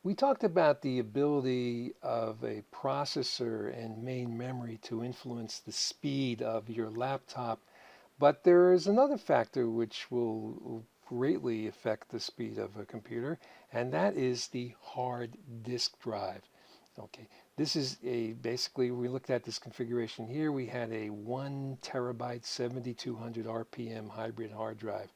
We talked about the ability of a processor and main memory to influence the speed of your laptop, but there is another factor which will greatly affect the speed of a computer, and that is the hard disk drive. Okay, this is a basically we looked at this configuration here. We had a 1 terabyte 7200 RPM hybrid hard drive.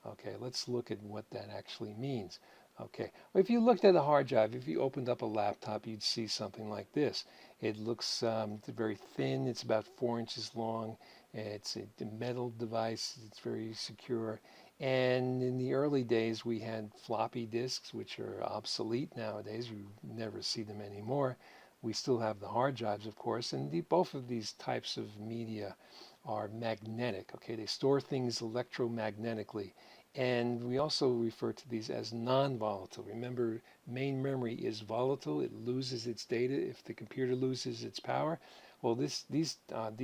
Okay, let's look at what that actually means. Okay, well, if you looked at a hard drive, if you opened up a laptop, you'd see something like this. It looks very thin. It's about 4 inches long. It's a metal device. It's very secure. And in the early days, we had floppy disks, which are obsolete nowadays. You never see them anymore. We still have the hard drives, of course, and both of these types of media are magnetic. Okay, they store things electromagnetically. And we also refer to these as non-volatile. Remember, main memory is volatile. It loses its data if the computer loses its power. Well, these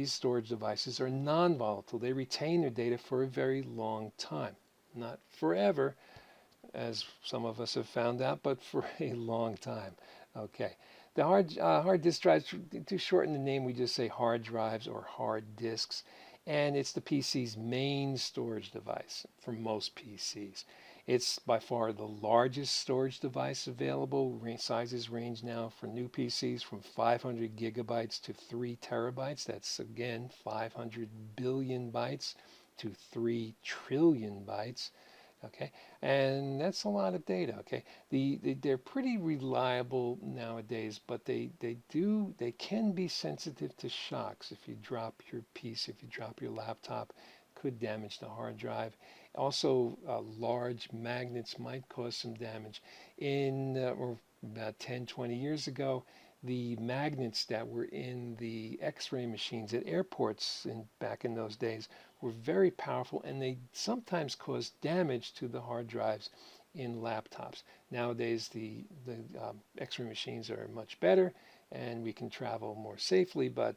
storage devices are non-volatile. They retain their data for a very long time. Not forever, as some of us have found out, but for a long time. Okay. The hard disk drives, to shorten the name, we just say hard drives or hard disks. And it's the PC's main storage device for most PCs. It's by far the largest storage device available. Sizes range now for new PCs from 500 gigabytes to 3 terabytes. That's again 500 billion bytes to 3 trillion bytes. Okay, and that's a lot of data. Okay, they're pretty reliable nowadays, but they can be sensitive to shocks. If you drop your piece, if you drop your laptop, could damage the hard drive. Also, large magnets might cause some damage. Or about 10, 20 years ago, the magnets that were in the X-ray machines at airports back in those days were very powerful, and they sometimes caused damage to the hard drives in laptops. Nowadays, the X-ray machines are much better, and we can travel more safely. But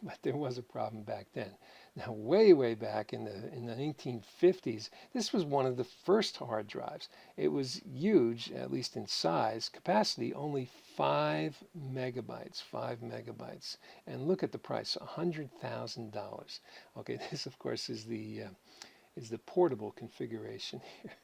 but there was a problem back then. Now, way back in the 1950s, this was one of the first hard drives. It was huge, at least in size, capacity only 5 megabytes, 5 megabytes. And look at the price, $100,000. Okay, this of course is the portable configuration here.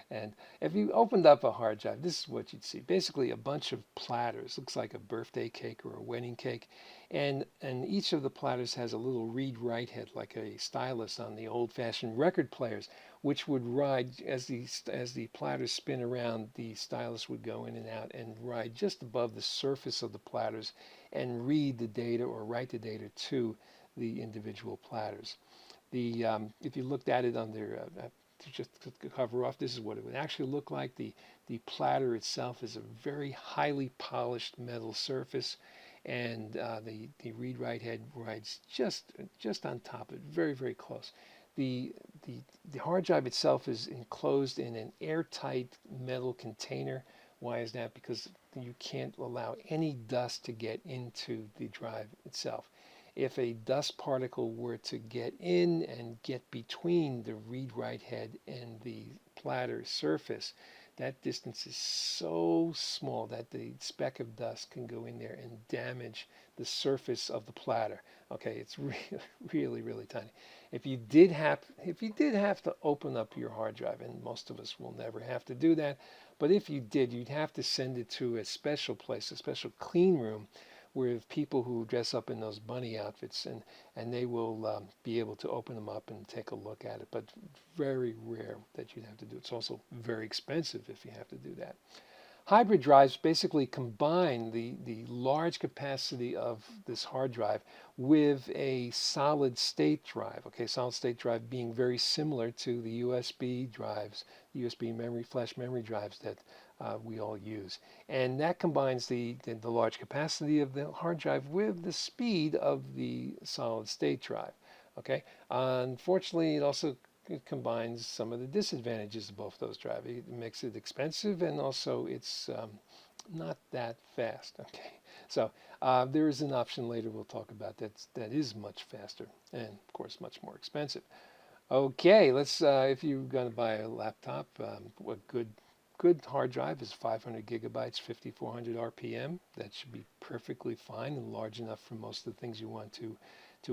And if you opened up a hard drive, this is what you'd see. Basically a bunch of platters. Looks like a birthday cake or a wedding cake. And each of the platters has a little read-write head, like a stylus on the old-fashioned record players, which would ride as the platters spin around, the stylus would go in and out and ride just above the surface of the platters and read the data or write the data to the individual platters. If you looked at it just to cover off, this is what it would actually look like. The platter itself is a very highly polished metal surface, and the read-write head rides just on top of it, very close. The, the the hard drive itself is enclosed in an airtight metal container. Why is that? Because you can't allow any dust to get into the drive itself. If a dust particle were to get in and get between the read-write head and the platter surface, that distance is so small that the speck of dust can go in there and damage the surface of the platter. Okay, it's really tiny. If you did have to open up your hard drive, and most of us will never have to do that, but if you did, you'd have to send it to a special place, a special clean room with people who dress up in those bunny outfits, and they will be able to open them up and take a look at it. But very rare that you'd have to do it. It's also very expensive if you have to do that. Hybrid drives basically combine the large capacity of this hard drive with a solid state drive. Okay, solid state drive being very similar to the USB drives, USB memory, flash memory drives that we all use. And that combines the large capacity of the hard drive with the speed of the solid state drive. Okay, unfortunately, it also it combines some of the disadvantages of both those drives. It makes it expensive, and also it's not that fast. Okay, so there is an option later we'll talk about that is much faster and of course much more expensive. Okay, let's if you're going to buy a laptop, a good good hard drive is 500 gigabytes, 5400 RPM. That should be perfectly fine and large enough for most of the things you want to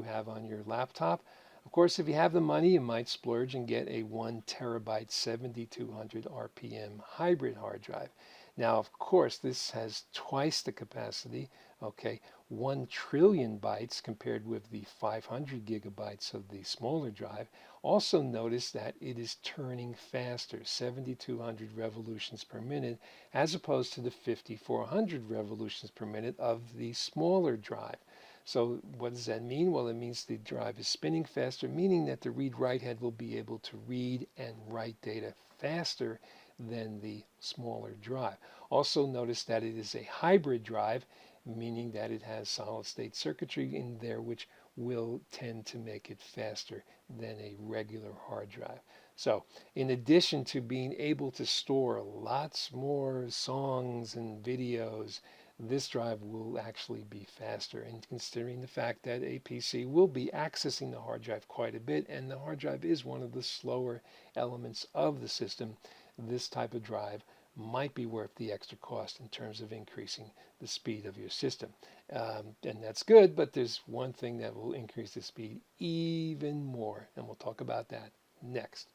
have on your laptop. Of course, if you have the money, you might splurge and get a 1 terabyte, 7200 RPM hybrid hard drive. Now, of course, this has twice the capacity, okay, 1 trillion bytes compared with the 500 gigabytes of the smaller drive. Also notice that it is turning faster, 7,200 revolutions per minute, as opposed to the 5,400 revolutions per minute of the smaller drive. So what does that mean? Well, it means the drive is spinning faster, meaning that the read-write head will be able to read and write data faster than the smaller drive. Also notice that it is a hybrid drive, meaning that it has solid-state circuitry in there which will tend to make it faster than a regular hard drive. So in addition to being able to store lots more songs and videos, this drive will actually be faster. And considering the fact that a PC will be accessing the hard drive quite a bit, and the hard drive is one of the slower elements of the system, this type of drive might be worth the extra cost in terms of increasing the speed of your system. And that's good, but there's one thing that will increase the speed even more, and we'll talk about that next.